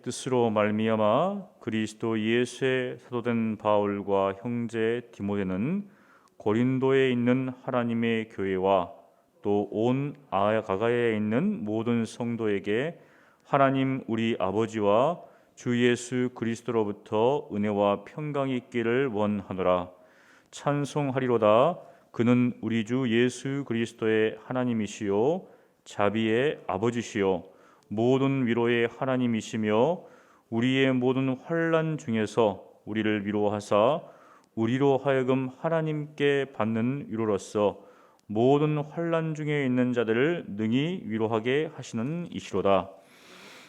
뜻으로 말미암아 그리스도 예수의 사도된 바울과 형제 디모데는 고린도에 있는 하나님의 교회와 또 온 아가야에 있는 모든 성도에게 하나님 우리 아버지와 주 예수 그리스도로부터 은혜와 평강이 있기를 원하노라. 찬송하리로다. 그는 우리 주 예수 그리스도의 하나님이시요 자비의 아버지시요 모든 위로의 하나님이시며 우리의 모든 환난 중에서 우리를 위로하사 우리로 하여금 하나님께 받는 위로로서 모든 환난 중에 있는 자들을 능히 위로하게 하시는 이시로다.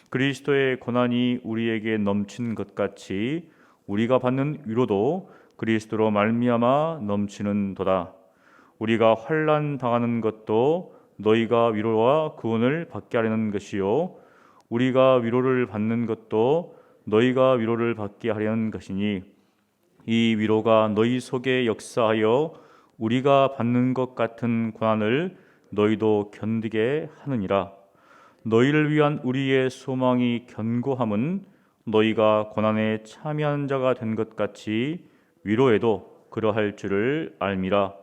그리스도의 고난이 우리에게 넘친 것 같이 우리가 받는 위로도 그리스도로 말미암아 넘치는도다. 우리가 환난 당하는 것도 너희가 위로와 구원을 받게 하려는 것이요 우리가 위로를 받는 것도 너희가 위로를 받게 하려는 것이니 이 위로가 너희 속에 역사하여 우리가 받는 것 같은 고난을 너희도 견디게 하느니라. 너희를 위한 우리의 소망이 견고함은 너희가 고난에 참여한 자가 된 것 같이 위로에도 그러할 줄을 알미라.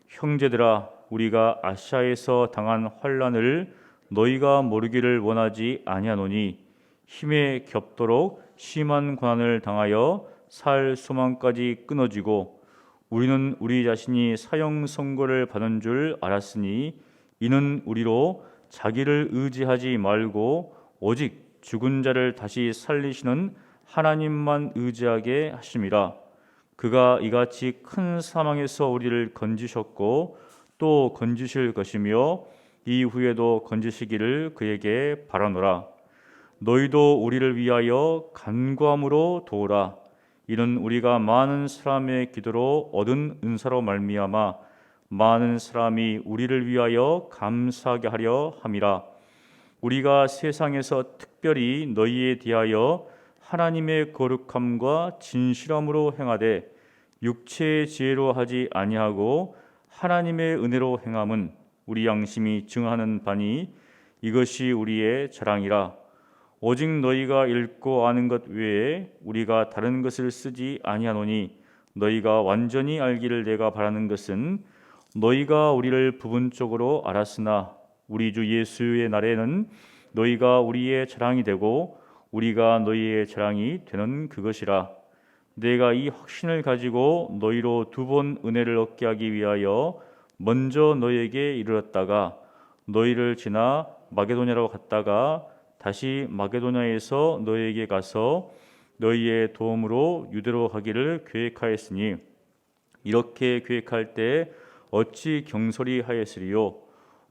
형제들아, 우리가 아시아에서 당한 환난을 너희가 모르기를 원하지 아니하노니 힘에 겹도록 심한 고난을 당하여 살 소망까지 끊어지고 우리는 우리 자신이 사형 선고를 받은 줄 알았으니 이는 우리로 자기를 의지하지 말고 오직 죽은 자를 다시 살리시는 하나님만 의지하게 하심이라. 그가 이같이 큰 사망에서 우리를 건지셨고 또 건지실 것이며 이후에도 건지시기를 그에게 바라노라. 너희도 우리를 위하여 간구함으로 도우라. 이는 우리가 많은 사람의 기도로 얻은 은사로 말미암아 많은 사람이 우리를 위하여 감사하게 하려 함이라. 우리가 세상에서 특별히 너희에 대하여 하나님의 거룩함과 진실함으로 행하되 육체의 지혜로 하지 아니하고 하나님의 은혜로 행함은 우리 양심이 증하는 바니 이것이 우리의 자랑이라. 오직 너희가 읽고 아는 것 외에 우리가 다른 것을 쓰지 아니하노니 너희가 완전히 알기를 내가 바라는 것은 너희가 우리를 부분적으로 알았으나 우리 주 예수의 날에는 너희가 우리의 자랑이 되고 우리가 너희의 자랑이 되는 그것이라. 내가 이 확신을 가지고 너희로 두 번 은혜를 얻게 하기 위하여 먼저 너희에게 이르렀다가 너희를 지나 마게도냐로 갔다가 다시 마게도냐에서 너희에게 가서 너희의 도움으로 유대로 가기를 계획하였으니 이렇게 계획할 때 어찌 경솔히 하였으리요.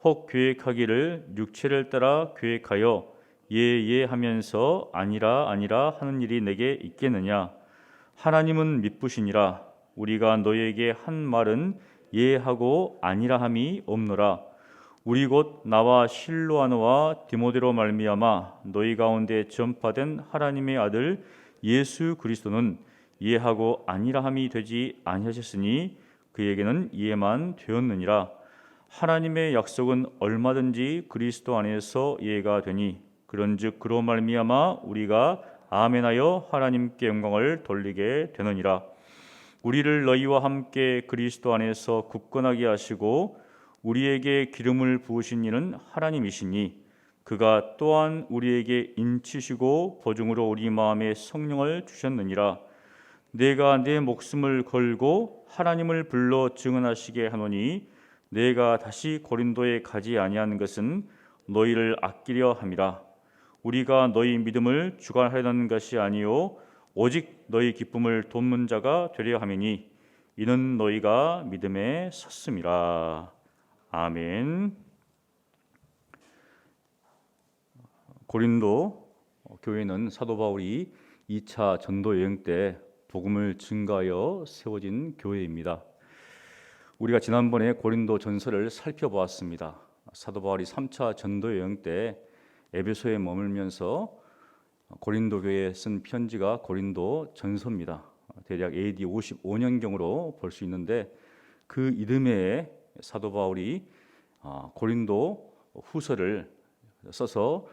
혹 계획하기를 육체를 따라 계획하여 예예 하면서 아니라 아니라 하는 일이 내게 있겠느냐. 하나님은 미쁘시니라. 우리가 너희에게 한 말은 예하고 아니라 함이 없노라. 우리 곧 나와 실로아노와 디모데로 말미암아 너희 가운데 전파된 하나님의 아들 예수 그리스도는 예하고 아니라 함이 되지 아니하셨으니 그에게는 예만 되었느니라. 하나님의 약속은 얼마든지 그리스도 안에서 예가 되니 그런즉 그로 말미암아 우리가 아멘하여 하나님께 영광을 돌리게 되느니라. 우리를 너희와 함께 그리스도 안에서 굳건하게 하시고 우리에게 기름을 부으신 이는 하나님이시니 그가 또한 우리에게 인치시고 보증으로 우리 마음에 성령을 주셨느니라. 내가 내 목숨을 걸고 하나님을 불러 증언하시게 하노니 내가 다시 고린도에 가지 아니한 것은 너희를 아끼려 함이라. 우리가 너희 믿음을 주관하려는 것이 아니요 오직 너희 기쁨을 돕는 자가 되려 함이니 이는 너희가 믿음에 섰음이라. 아멘. 고린도 교회는 사도 바울이 2차 전도 여행 때 복음을 증가하여 세워진 교회입니다. 우리가 지난번에 고린도 전서를 살펴보았습니다. 사도 바울이 3차 전도 여행 때 에베소에 머물면서 고린도 교회에 쓴 편지가 고린도 전서입니다. 대략 AD 55년경으로 볼 수 있는데 그 이듬해에 사도 바울이 고린도 후서를 써서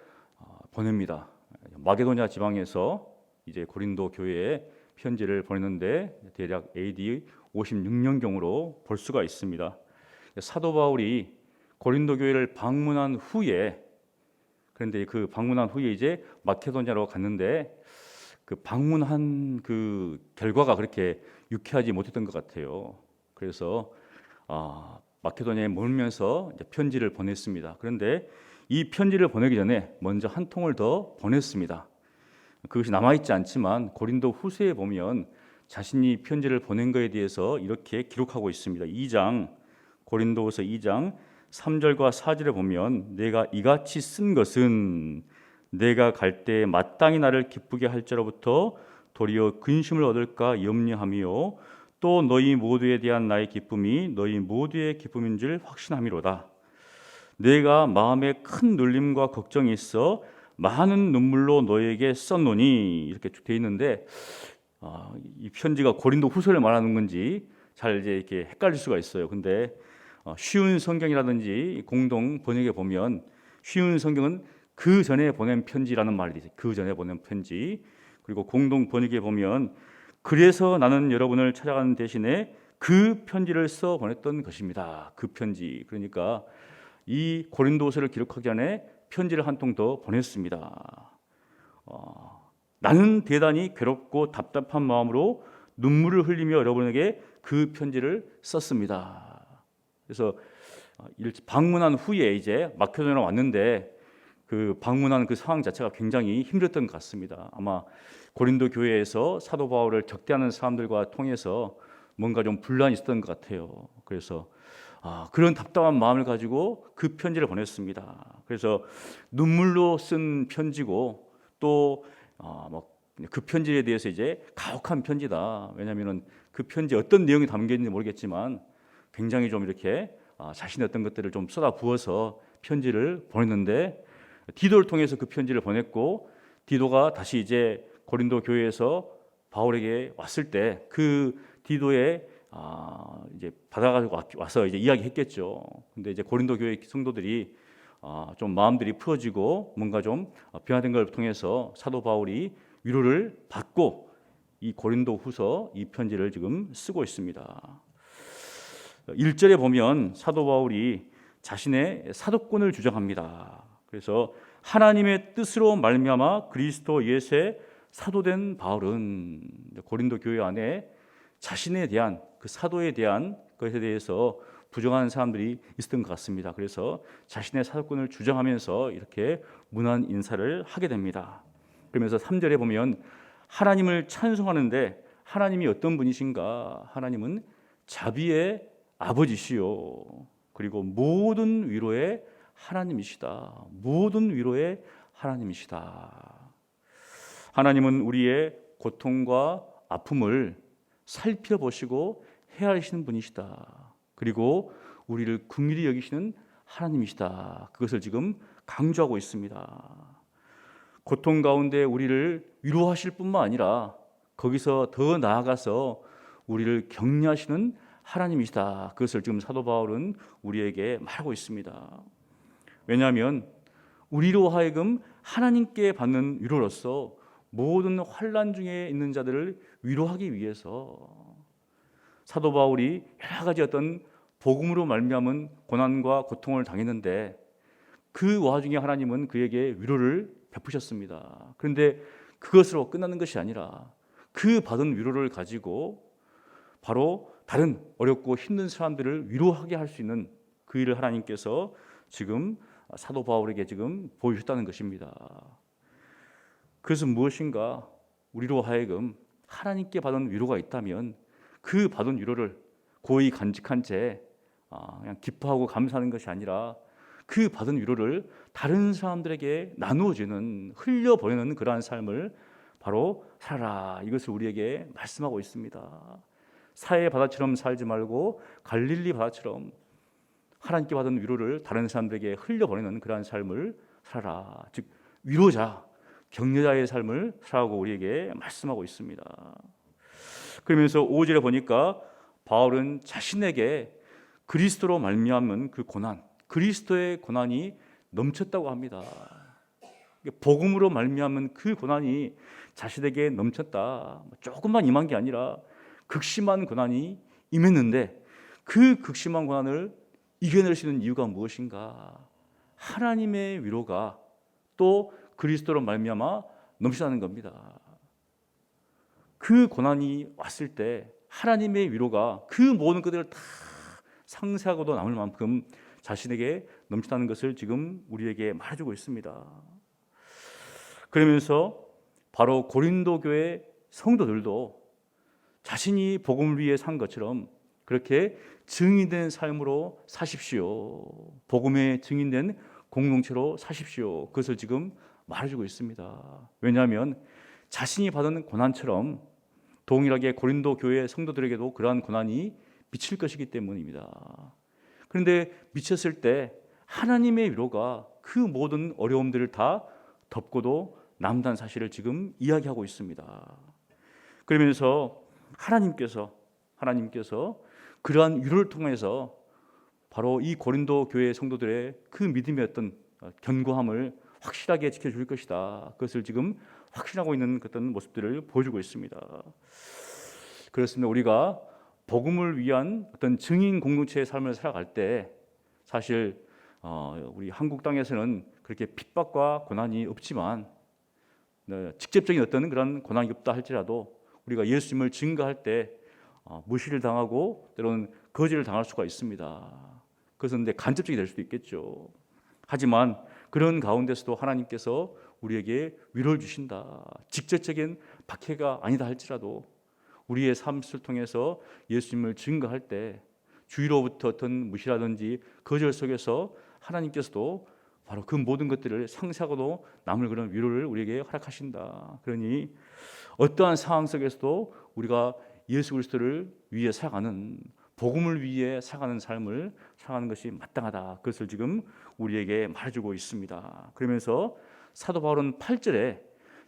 보냅니다. 마게도냐 지방에서 이제 고린도 교회에 편지를 보냈는데 대략 AD 56년경으로 볼 수가 있습니다. 사도 바울이 고린도 교회를 방문한 후에, 그런데 그 방문한 후에 이제 마케도냐로 갔는데 그 방문한 그 결과가 그렇게 유쾌하지 못했던 것 같아요. 그래서 마케도냐에 머물면서 이제 편지를 보냈습니다. 그런데 이 편지를 보내기 전에 먼저 한 통을 더 보냈습니다. 그것이 남아있지 않지만 고린도 후서에 보면 자신이 편지를 보낸 것에 대해서 이렇게 기록하고 있습니다. 2장, 고린도후서 2장 3절과 4절에 보면 내가 이같이 쓴 것은 내가 갈 때 마땅히 나를 기쁘게 할 자로부터 도리어 근심을 얻을까 염려하며 또 너희 모두에 대한 나의 기쁨이 너희 모두의 기쁨인 줄 확신함이로다. 내가 마음에 큰 눌림과 걱정이 있어 많은 눈물로 너에게 썼노니, 이렇게 되어 있는데 이 편지가 고린도 후서를 말하는 건지 잘 이제 이렇게 헷갈릴 수가 있어요. 근데 쉬운 성경이라든지 공동 번역에 보면 쉬운 성경은 그 전에 보낸 편지라는 말이 있어요. 그 전에 보낸 편지. 그리고 공동 번역에 보면 그래서 나는 여러분을 찾아가는 대신에 그 편지를 써 보냈던 것입니다. 그 편지. 그러니까 이 고린도서를 기록하기 전에 편지를 한 통 더 보냈습니다. 나는 대단히 괴롭고 답답한 마음으로 눈물을 흘리며 여러분에게 그 편지를 썼습니다. 그래서 방문한 후에 이제 마케도냐로 왔는데 그 방문한 그 상황 자체가 굉장히 힘들었던 것 같습니다. 아마 고린도 교회에서 사도 바울을 적대하는 사람들과 통해서 뭔가 좀 분란이 있었던 것 같아요. 그래서 그런 답답한 마음을 가지고 그 편지를 보냈습니다. 그래서 눈물로 쓴 편지고 또 그 편지에 대해서 이제 가혹한 편지다. 왜냐하면 그 편지에 어떤 내용이 담겨 있는지 모르겠지만 굉장히 좀 이렇게 자신의 어떤 것들을 좀 쏟아 부어서 편지를 보냈는데 디도를 통해서 그 편지를 보냈고 디도가 다시 이제 고린도 교회에서 바울에게 왔을 때 그 디도의 이제 받아가지고 와서 이제 이야기했겠죠. 근데 이제 고린도 교회 성도들이 좀 마음들이 풀어지고 뭔가 좀 변화된 걸 통해서 사도 바울이 위로를 받고 이 고린도 후서 이 편지를 지금 쓰고 있습니다. 1절에 보면 사도 바울이 자신의 사도권을 주장합니다. 그래서 하나님의 뜻으로 말미암아 그리스도 예수의 사도된 바울은, 고린도 교회 안에 자신에 대한 그 사도에 대한 것에 대해서 부정하는 사람들이 있었던 것 같습니다. 그래서 자신의 사도권을 주장하면서 이렇게 문안 인사를 하게 됩니다. 그러면서 3절에 보면 하나님을 찬송하는데 하나님이 어떤 분이신가? 하나님은 자비의 아버지시요 그리고 모든 위로의 하나님이시다. 모든 위로의 하나님이시다. 하나님은 우리의 고통과 아픔을 살펴보시고 헤아리시는 분이시다. 그리고 우리를 긍휼히 여기시는 하나님이시다. 그것을 지금 강조하고 있습니다. 고통 가운데 우리를 위로하실 뿐만 아니라 거기서 더 나아가서 우리를 격려하시는 하나님이시다. 그것을 지금 사도 바울은 우리에게 말하고 있습니다. 왜냐하면 우리로 하여금 하나님께 받는 위로로서 모든 환난 중에 있는 자들을 위로하기 위해서 사도 바울이 여러 가지 어떤 복음으로 말미암은 고난과 고통을 당했는데 그 와중에 하나님은 그에게 위로를 베푸셨습니다. 그런데 그것으로 끝나는 것이 아니라 그 받은 위로를 가지고 바로 다른 어렵고 힘든 사람들을 위로하게 할 수 있는 그 일을 하나님께서 지금 사도 바울에게 지금 보여주셨다는 것입니다. 그래서 무엇인가 우리로 하여금 하나님께 받은 위로가 있다면 그 받은 위로를 고이 간직한 채 그냥 기뻐하고 감사하는 것이 아니라 그 받은 위로를 다른 사람들에게 나누어주는, 흘려보내는 그러한 삶을 바로 살아라. 이것을 우리에게 말씀하고 있습니다. 사해 바다처럼 살지 말고 갈릴리 바다처럼 하나님께 받은 위로를 다른 사람들에게 흘려보내는 그러한 삶을 살아라. 즉 위로자, 격려자의 삶을 살아가고 우리에게 말씀하고 있습니다. 그러면서 5절에 보니까 바울은 자신에게 그리스도로 말미암은 그 고난, 그리스도의 고난이 넘쳤다고 합니다. 복음으로 말미암은 그 고난이 자신에게 넘쳤다. 조금만 임한 게 아니라 극심한 고난이 임했는데 그 극심한 고난을 이겨낼 수 있는 이유가 무엇인가? 하나님의 위로가 또 그리스도로 말미암아 넘치다는 겁니다. 그 고난이 왔을 때 하나님의 위로가 그 모든 것들을 다 상쇄하고도 남을 만큼 자신에게 넘치다는 것을 지금 우리에게 말해주고 있습니다. 그러면서 바로 고린도 교회 성도들도 자신이 복음을 위해 산 것처럼 그렇게 증인된 삶으로 사십시오. 복음의 증인된 공동체로 사십시오. 그것을 지금 말해주고 있습니다. 왜냐하면 자신이 받은 고난처럼 동일하게 고린도 교회 성도들에게도 그러한 고난이 미칠 것이기 때문입니다. 그런데 미쳤을 때 하나님의 위로가 그 모든 어려움들을 다 덮고도 남다는 사실을 지금 이야기하고 있습니다. 그러면서 하나님께서 그러한 위로를 통해서 바로 이 고린도 교회 성도들의 그 믿음의 어떤 견고함을 확실하게 지켜줄 것이다. 그것을 지금 확신하고 있는 어떤 모습들을 보여주고 있습니다. 그렇습니다. 우리가 복음을 위한 어떤 증인 공동체의 삶을 살아갈 때 사실 우리 한국 땅에서는 그렇게 핍박과 고난이 없지만 직접적인 어떤 그런 고난이 없다 할지라도 우리가 예수님을 증거할 때 무시를 당하고 때로는 거절을 당할 수가 있습니다. 그것은 간접적이 될 수도 있겠죠. 하지만 그런 가운데서도 하나님께서 우리에게 위로를 주신다. 직접적인 박해가 아니다 할지라도 우리의 삶을 통해서 예수님을 증거할 때 주위로부터 어떤 무시라든지 거절 속에서 하나님께서도 바로 그 모든 것들을 상쇄하고도 남을 그런 위로를 우리에게 허락하신다. 그러니 어떠한 상황 속에서도 우리가 예수 그리스도를 위해 살아가는 복음을 위해 살아가는 삶을 살아가는 것이 마땅하다. 그것을 지금 우리에게 말해주고 있습니다. 그러면서 사도 바울은 8절에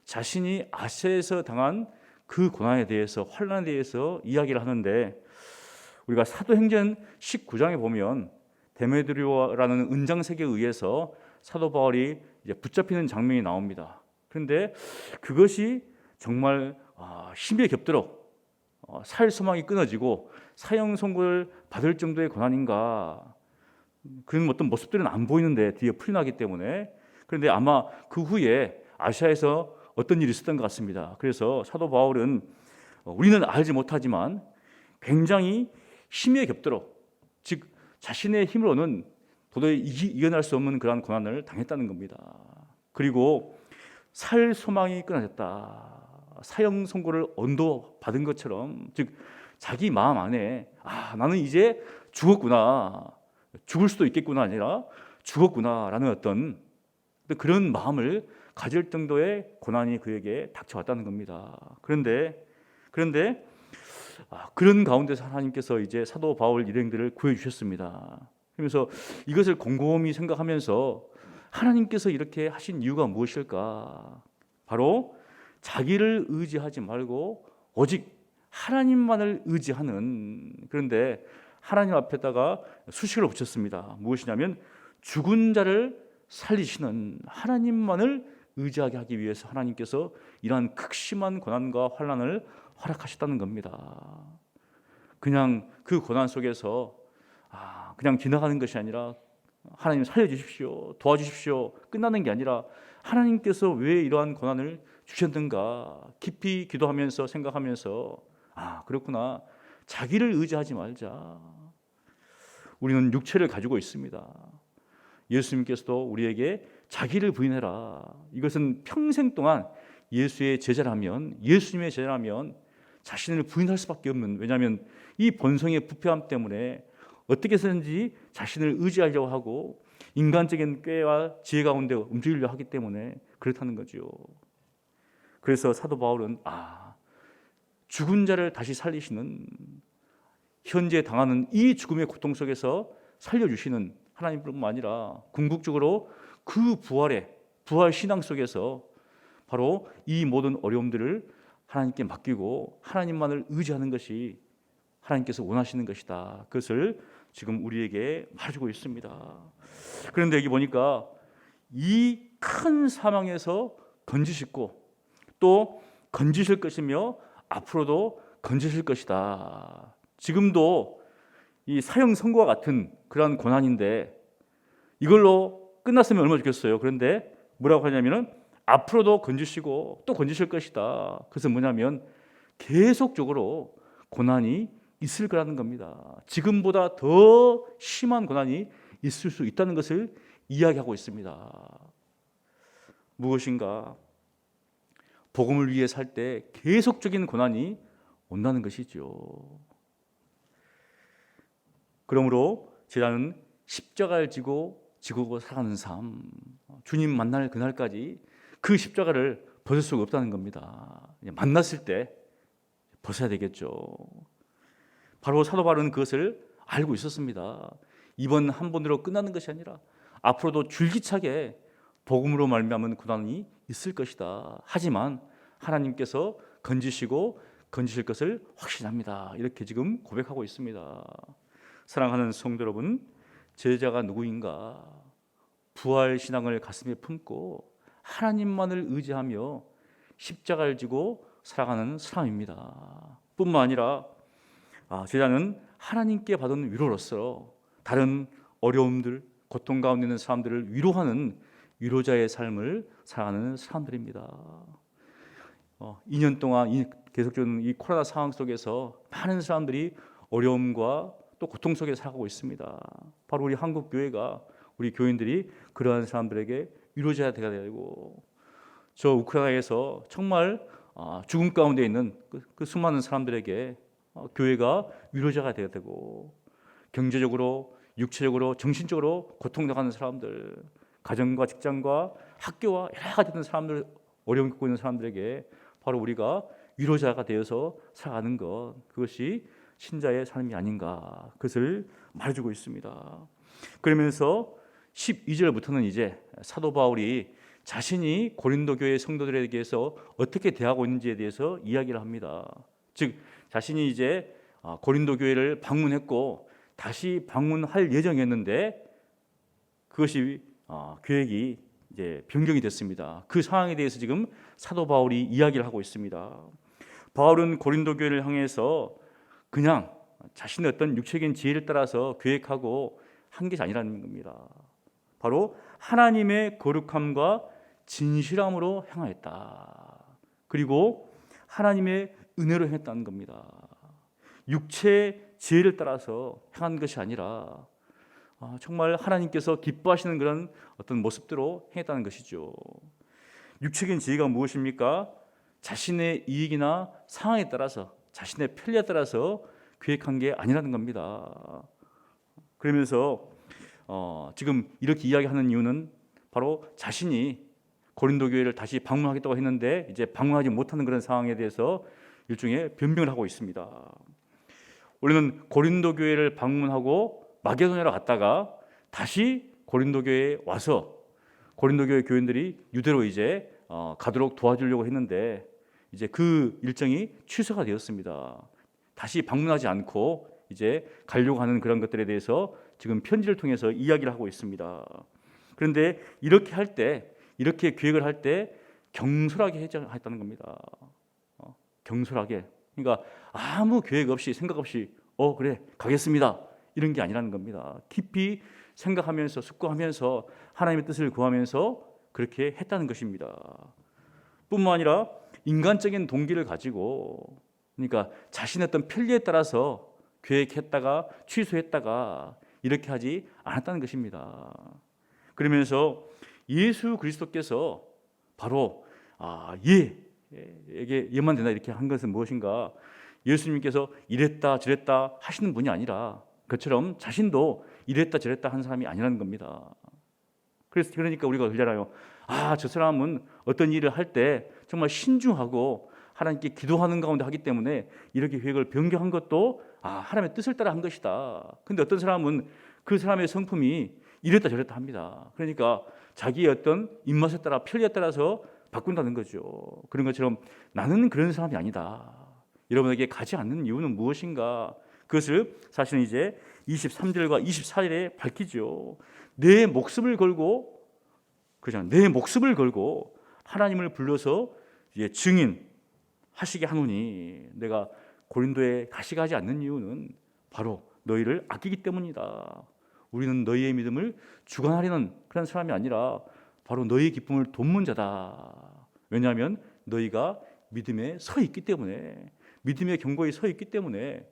자신이 아시아에서 당한 그 고난에 대해서 환난에 대해서 이야기를 하는데 우리가 사도행전 19장에 보면 데메드리오라는 은장색에 의해서 사도 바울이 이제 붙잡히는 장면이 나옵니다. 그런데 그것이 정말 힘에 겹도록 살 소망이 끊어지고 사형 선고를 받을 정도의 고난인가 그런 어떤 모습들은 안 보이는데 뒤에 풀려나기 때문에 그런데 아마 그 후에 아시아에서 어떤 일이 있었던 것 같습니다. 그래서 사도 바울은 우리는 알지 못하지만 굉장히 힘에 겹도록 즉 자신의 힘으로는 도저히 이겨낼 수 없는 그런 고난을 당했다는 겁니다. 그리고 살 소망이 끊어졌다. 사형 선고를 언도받은 것처럼 즉 자기 마음 안에 나는 이제 죽었구나. 죽을 수도 있겠구나 아니라 죽었구나라는 어떤 그런 마음을 가질 정도의 고난이 그에게 닥쳐왔다는 겁니다. 그런데 그런 가운데서 하나님께서 이제 사도 바울 일행들을 구해주셨습니다. 그러면서 이것을 곰곰이 생각하면서 하나님께서 이렇게 하신 이유가 무엇일까? 바로 자기를 의지하지 말고 오직 하나님만을 의지하는 그런데 하나님 앞에다가 수식을 붙였습니다. 무엇이냐면 죽은 자를 살리시는 하나님만을 의지하게 하기 위해서 하나님께서 이러한 극심한 고난과 환난을 허락하셨다는 겁니다. 그냥 그 고난 속에서 그냥 지나가는 것이 아니라 하나님 살려주십시오, 도와주십시오 끝나는 게 아니라 하나님께서 왜 이러한 고난을 주셨는가 깊이 기도하면서 생각하면서 그렇구나 자기를 의지하지 말자. 우리는 육체를 가지고 있습니다. 예수님께서도 우리에게 자기를 부인해라. 이것은 평생 동안 예수님의 제자라면 자신을 부인할 수밖에 없는 왜냐하면 이 본성의 부패함 때문에 어떻게 해서든지 자신을 의지하려고 하고 인간적인 꾀와 지혜 가운데 움직이려고 하기 때문에 그렇다는 거죠. 그래서 사도 바울은 죽은 자를 다시 살리시는 현재 당하는 이 죽음의 고통 속에서 살려주시는 하나님뿐만 아니라 궁극적으로 그 부활 신앙 속에서 바로 이 모든 어려움들을 하나님께 맡기고 하나님만을 의지하는 것이 하나님께서 원하시는 것이다. 그것을 지금 우리에게 말해주고 있습니다. 그런데 여기 보니까 이 큰 사망에서 건지시고 또 건지실 것이며 앞으로도 건지실 것이다. 지금도 이 사형 선고와 같은 그러한 고난인데 이걸로 끝났으면 얼마나 좋겠어요. 그런데 뭐라고 하냐면은 앞으로도 건지시고 또 건지실 것이다. 그래서 뭐냐면 계속적으로 고난이 있을 거라는 겁니다. 지금보다 더 심한 고난이 있을 수 있다는 것을 이야기하고 있습니다. 무엇인가? 복음을 위해 살 때 계속적인 고난이 온다는 것이죠. 그러므로 제자는 십자가를 지고 살아가는 삶, 주님 만날 그날까지 그 십자가를 벗을 수가 없다는 겁니다. 만났을 때 벗어야 되겠죠. 바로 사도 바울은 그것을 알고 있었습니다. 이번 한 번으로 끝나는 것이 아니라 앞으로도 줄기차게 복음으로 말미암은 고난이 있을 것이다. 하지만 하나님께서 건지시고 건지실 것을 확신합니다. 이렇게 지금 고백하고 있습니다. 사랑하는 성도 여러분, 제자가 누구인가? 부활 신앙을 가슴에 품고 하나님만을 의지하며 십자가를 지고 살아가는 사람입니다. 뿐만 아니라 제자는 하나님께 받은 위로로서 다른 어려움들, 고통 가운데 있는 사람들을 위로하는 위로자의 삶을 살아가는 사람들입니다. 2년 동안 계속적인 이 코로나 상황 속에서 많은 사람들이 어려움과 또 고통 속에 살아가고 있습니다. 바로 우리 한국 교회가, 우리 교인들이 그러한 사람들에게 위로자가 되어야 되고, 저 우크라이나에서 정말 죽음 가운데 있는 그 수많은 사람들에게 교회가 위로자가 되어야 되고, 경제적으로, 육체적으로, 정신적으로 고통당하는 사람들, 가정과 직장과 학교와 여러 가지 된 사람들, 어려움 겪고 있는 사람들에게 바로 우리가 위로자가 되어서 살아가는 것, 그것이 신자의 삶이 아닌가, 그것을 말해주고 있습니다. 그러면서 12절부터는 이제 사도 바울이 자신이 고린도 교회 성도들에게서 어떻게 대하고 있는지에 대해서 이야기를 합니다. 즉 자신이 이제 고린도 교회를 방문했고 다시 방문할 예정이었는데 그것이 계획이 이제 변경이 됐습니다. 그 상황에 대해서 지금 사도 바울이 이야기를 하고 있습니다. 바울은 고린도 교회를 향해서 그냥 자신의 어떤 육체적인 지혜를 따라서 계획하고 한 것이 아니라는 겁니다. 바로 하나님의 거룩함과 진실함으로 향하였다. 그리고 하나님의 은혜로 행했다는 겁니다. 육체의 지혜를 따라서 행한 것이 아니라 정말 하나님께서 기뻐하시는 그런 어떤 모습대로 행했다는 것이죠. 육체적인 지혜가 무엇입니까? 자신의 이익이나 상황에 따라서, 자신의 편리에 따라서 계획한 게 아니라는 겁니다. 그러면서 지금 이렇게 이야기하는 이유는 바로 자신이 고린도 교회를 다시 방문하겠다고 했는데 이제 방문하지 못하는 그런 상황에 대해서 일종의 변명을 하고 있습니다. 원래는 고린도 교회를 방문하고 마게도냐로 갔다가 다시 고린도 교회에 와서 고린도 교회 교인들이 유대로 이제 가도록 도와주려고 했는데 이제 그 일정이 취소가 되었습니다. 다시 방문하지 않고 이제 가려고 하는 그런 것들에 대해서 지금 편지를 통해서 이야기를 하고 있습니다. 그런데 이렇게 할 때, 이렇게 계획을 할 때 경솔하게 했다는 겁니다. 경솔하게. 그러니까 아무 계획 없이, 생각 없이 그래 가겠습니다 이런 게 아니라는 겁니다. 깊이 생각하면서 숙고하면서 하나님의 뜻을 구하면서 그렇게 했다는 것입니다. 뿐만 아니라 인간적인 동기를 가지고, 그러니까 자신의 어떤 편리에 따라서 계획했다가 취소했다가 이렇게 하지 않았다는 것입니다. 그러면서 예수 그리스도께서 바로 얘만 되나 이렇게 한 것은 무엇인가? 예수님께서 이랬다 저랬다 하시는 분이 아니라 그처럼 자신도 이랬다 저랬다 한 사람이 아니라는 겁니다. 그러니까 우리가 그러잖아요. 저 사람은 어떤 일을 할 때 정말 신중하고 하나님께 기도하는 가운데 하기 때문에 이렇게 계획을 변경한 것도 하나님의 뜻을 따라 한 것이다. 근데 어떤 사람은 그 사람의 성품이 이랬다 저랬다 합니다. 그러니까 자기의 어떤 입맛에 따라 편리에 따라서 바꾼다는 거죠. 그런 것처럼 나는 그런 사람이 아니다. 여러분에게 가지 않는 이유는 무엇인가? 그것을 사실은 이제 23절과 24절에 밝히죠. 내 목숨을 걸고 그냥 내 목숨을 걸고 하나님을 불러서 이제 증인하시게 하노니 내가 고린도에 다시 가지 않는 이유는 바로 너희를 아끼기 때문이다. 우리는 너희의 믿음을 주관하려는 그런 사람이 아니라 바로 너희의 기쁨을 돕는 자다. 왜냐하면 너희가 믿음에 서 있기 때문에, 믿음의 경고에 서 있기 때문에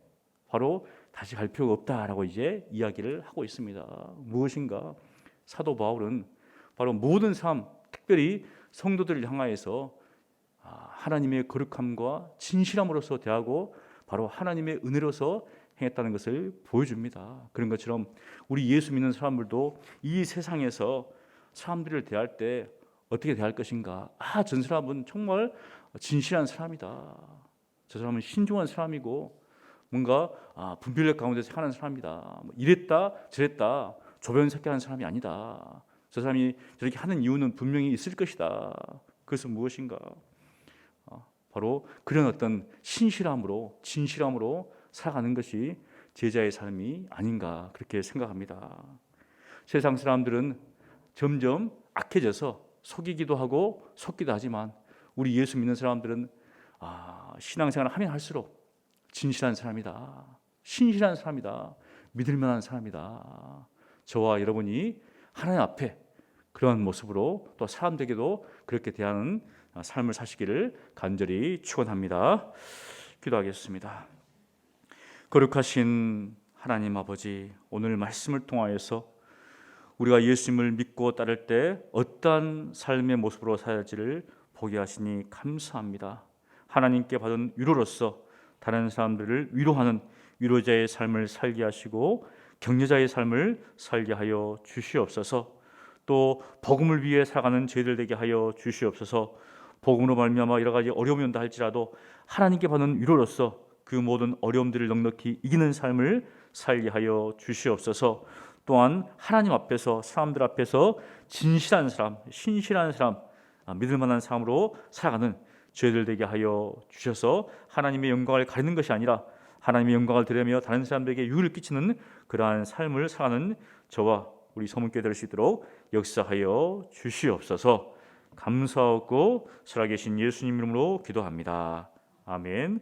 바로 다시 갈 필요가 없다라고 이제 이야기를 하고 있습니다. 무엇인가? 사도 바울은 바로 모든 삶, 특별히 성도들을 향하여서 하나님의 거룩함과 진실함으로서 대하고 바로 하나님의 은혜로서 행했다는 것을 보여줍니다. 그런 것처럼 우리 예수 믿는 사람들도 이 세상에서 사람들을 대할 때 어떻게 대할 것인가? 저 사람은 정말 진실한 사람이다. 저 사람은 신중한 사람이고 뭔가 분별력 가운데서 행하는 사람이다. 이랬다 저랬다 조변석해하는 사람이 아니다. 저 사람이 저렇게 하는 이유는 분명히 있을 것이다. 그것은 무엇인가? 바로 그런 어떤 신실함으로 진실함으로 살아가는 것이 제자의 삶이 아닌가 그렇게 생각합니다. 세상 사람들은 점점 악해져서 속이기도 하고 속기도 하지만 우리 예수 믿는 사람들은 신앙생활을 하면 할수록 진실한 사람이다, 신실한 사람이다, 믿을 만한 사람이다. 저와 여러분이 하나님 앞에 그런 모습으로 또 사람들에게도 그렇게 대하는 삶을 사시기를 간절히 축원합니다. 기도하겠습니다. 거룩하신 하나님 아버지, 오늘 말씀을 통하여서 우리가 예수님을 믿고 따를 때 어떠한 삶의 모습으로 살아야 할지를 보게 하시니 감사합니다. 하나님께 받은 위로로서 다른 사람들을 위로하는 위로자의 삶을 살게 하시고 격려자의 삶을 살게 하여 주시옵소서. 또 복음을 위해 살아가는 저희들 되게 하여 주시옵소서. 복음으로 말미암아 여러 가지 어려움이 온다 할지라도 하나님께 받는 위로로서 그 모든 어려움들을 넉넉히 이기는 삶을 살게 하여 주시옵소서. 또한 하나님 앞에서 사람들 앞에서 진실한 사람, 신실한 사람, 믿을 만한 삶으로 살아가는 저희들 되게 하여 주셔서 하나님의 영광을 가리는 것이 아니라 하나님의 영광을 드리며 다른 사람들에게 유익을 끼치는 그러한 삶을 살아가는 저와 우리 서문교회 될 수 있도록 역사하여 주시옵소서. 감사하고 살아계신 예수님 이름으로 기도합니다. 아멘.